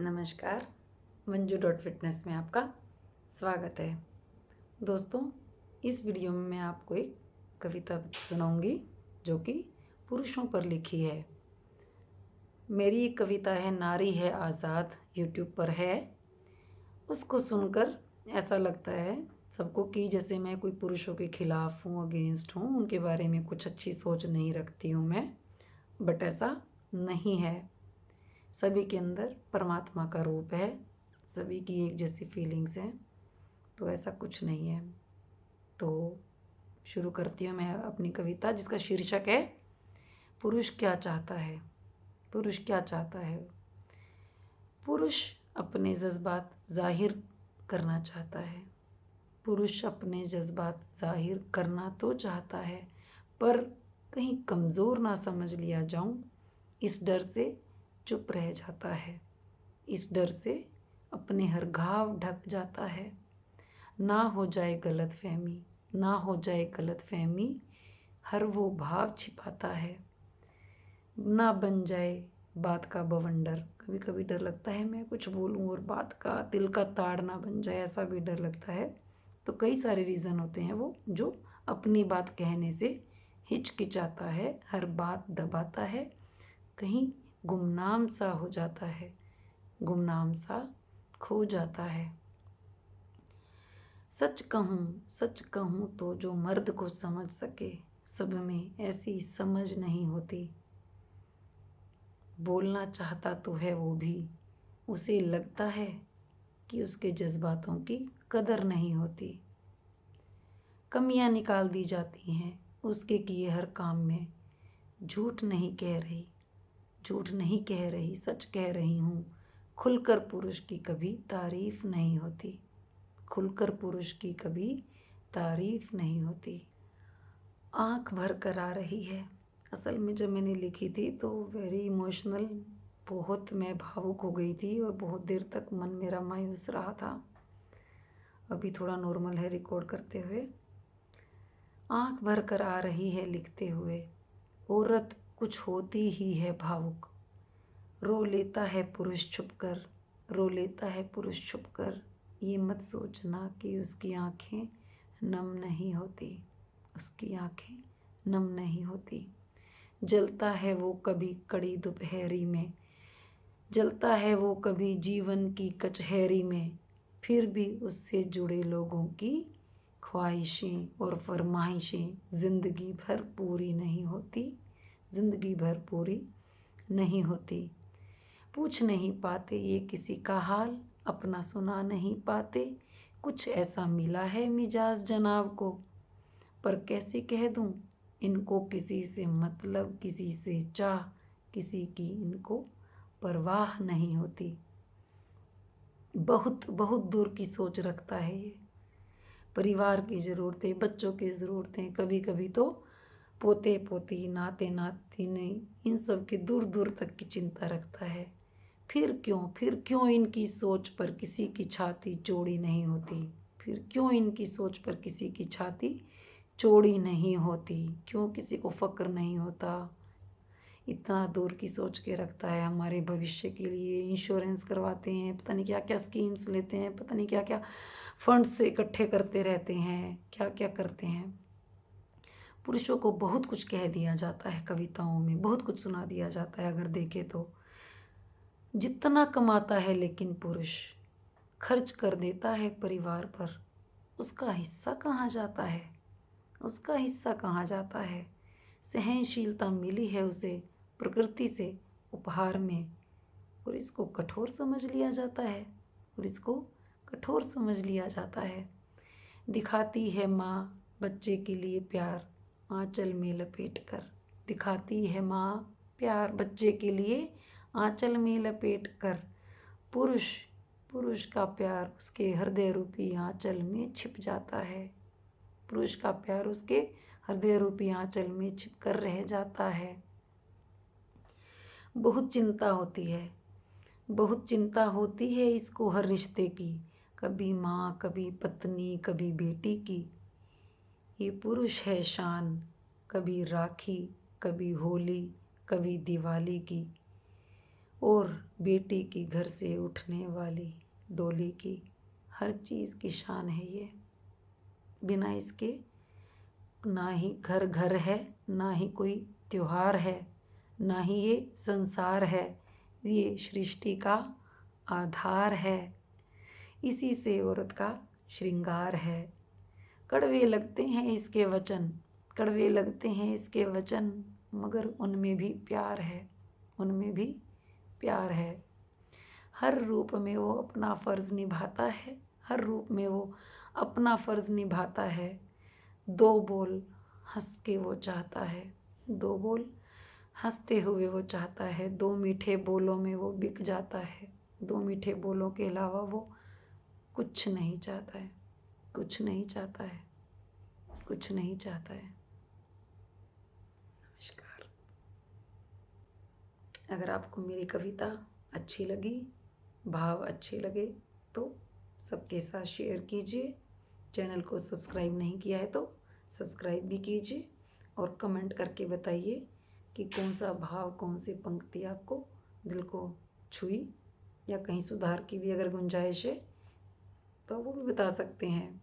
नमस्कार। Manju dot fitness में आपका स्वागत है। दोस्तों, इस वीडियो में मैं आपको एक कविता सुनाऊंगी जो कि पुरुषों पर लिखी है। मेरी एक कविता है नारी है आज़ाद, यूट्यूब पर है। उसको सुनकर ऐसा लगता है सबको कि जैसे मैं कोई पुरुषों के खिलाफ हूँ, अगेंस्ट हूँ, उनके बारे में कुछ अच्छी सोच नहीं रखती हूँ मैं। बट ऐसा नहीं है। सभी के अंदर परमात्मा का रूप है, सभी की एक जैसी फीलिंग्स हैं, तो ऐसा कुछ नहीं है। तो शुरू करती हूँ मैं अपनी कविता जिसका शीर्षक है पुरुष क्या चाहता है। पुरुष क्या चाहता है? पुरुष अपने जज्बात जाहिर करना चाहता है। पुरुष अपने जज्बात जाहिर करना तो चाहता है, पर कहीं कमज़ोर ना समझ लिया जाऊं, इस डर से चुप रह जाता है। इस डर से अपने हर घाव ढक जाता है। ना हो जाए गलतफहमी, ना हो जाए गलतफहमी, हर वो भाव छिपाता है। ना बन जाए बात का बवंडर, कभी कभी डर लगता है मैं कुछ बोलूं और बात का दिल का ताड़ ना बन जाए, ऐसा भी डर लगता है। तो कई सारे रीज़न होते हैं वो जो अपनी बात कहने से हिचकिचाता है, हर बात दबाता है, कहीं गुमनाम सा हो जाता है, गुमनाम सा खो जाता है। सच कहूँ तो जो मर्द को समझ सके, सब में ऐसी समझ नहीं होती। बोलना चाहता तो है वो भी, उसे लगता है कि उसके जज्बातों की कदर नहीं होती। कमियां निकाल दी जाती हैं उसके किए हर काम में। झूठ नहीं कह रही, झूठ नहीं कह रही, सच कह रही हूँ। खुलकर पुरुष की कभी तारीफ नहीं होती। खुलकर पुरुष की कभी तारीफ नहीं होती। आंख भर कर आ रही है। असल में जब मैंने लिखी थी तो वेरी इमोशनल, बहुत मैं भावुक हो गई थी और बहुत देर तक मन मेरा मायूस रहा था। अभी थोड़ा नॉर्मल है रिकॉर्ड करते हुए। आंख भर कर आ रही है लिखते हुए, औरत कुछ होती ही है भावुक। रो लेता है पुरुष छुपकर, रो लेता है पुरुष छुपकर। ये मत सोचना कि उसकी आंखें नम नहीं होती, उसकी आंखें नम नहीं होती। जलता है वो कभी कड़ी दोपहरी में, जलता है वो कभी जीवन की कचहरी में, फिर भी उससे जुड़े लोगों की ख्वाहिशें और फरमाइशें ज़िंदगी भर पूरी नहीं होती, ज़िंदगी भर पूरी नहीं होती। पूछ नहीं पाते ये किसी का हाल, अपना सुना नहीं पाते। कुछ ऐसा मिला है मिजाज जनाब को, पर कैसे कह दूं इनको किसी से मतलब, किसी से चाह, किसी की इनको परवाह नहीं होती। बहुत बहुत दूर की सोच रखता है ये। परिवार की ज़रूरतें, बच्चों की ज़रूरतें, कभी कभी तो पोते पोती, नाते नातिने, इन सब की दूर दूर तक की चिंता रखता है। फिर क्यों इनकी सोच पर किसी की छाती चौड़ी नहीं होती? फिर क्यों इनकी सोच पर किसी की छाती चौड़ी नहीं होती? क्यों किसी को फ़क्र नहीं होता? इतना दूर की सोच के रखता है हमारे भविष्य के लिए। इंश्योरेंस करवाते हैं, पता नहीं क्या क्या स्कीम्स लेते हैं, पता नहीं क्या क्या फंड्स इकट्ठे करते रहते हैं, क्या क्या करते हैं। पुरुषों को बहुत कुछ कह दिया जाता है कविताओं में, बहुत कुछ सुना दिया जाता है। अगर देखें तो जितना कमाता है लेकिन पुरुष खर्च कर देता है परिवार पर, उसका हिस्सा कहाँ जाता है? उसका हिस्सा कहाँ जाता है? सहनशीलता मिली है उसे प्रकृति से उपहार में, और इसको कठोर समझ लिया जाता है, और इसको कठोर समझ लिया जाता है। दिखाती है माँ बच्चे के लिए प्यार, आंचल में लपेट कर। दिखाती है माँ प्यार बच्चे के लिए आंचल में लपेट कर। पुरुष पुरुष का प्यार उसके हृदय रूपी आंचल में छिप जाता है। पुरुष का प्यार उसके हृदय रूपी आंचल में छिप कर रह जाता है। बहुत चिंता होती है, बहुत चिंता होती है इसको हर रिश्ते की, कभी माँ, कभी पत्नी, कभी बेटी की। ये पुरुष है शान, कभी राखी, कभी होली, कभी दिवाली की। और बेटी की घर से उठने वाली डोली की हर चीज़ की शान है ये। बिना इसके ना ही घर घर है, ना ही कोई त्योहार है, ना ही ये संसार है। ये सृष्टि का आधार है, इसी से औरत का श्रृंगार है। कड़वे लगते हैं इसके वचन, कड़वे लगते हैं इसके वचन, मगर उनमें भी प्यार है, उनमें भी प्यार है। हर रूप में वो अपना फ़र्ज़ निभाता है, हर रूप में वो अपना फ़र्ज़ निभाता है। दो बोल हंस के वो चाहता है, दो बोल हंसते हुए वो चाहता है। दो मीठे बोलों में वो बिक जाता है, दो मीठे बोलों के अलावा वो कुछ नहीं चाहता है, कुछ नहीं चाहता है, कुछ नहीं चाहता है। नमस्कार। अगर आपको मेरी कविता अच्छी लगी, भाव अच्छे लगे तो सबके साथ शेयर कीजिए। चैनल को सब्सक्राइब नहीं किया है तो सब्सक्राइब भी कीजिए और कमेंट करके बताइए कि कौन सा भाव, कौन सी पंक्ति आपको दिल को छुई, या कहीं सुधार की भी अगर गुंजाइश है तो वो भी बता सकते हैं।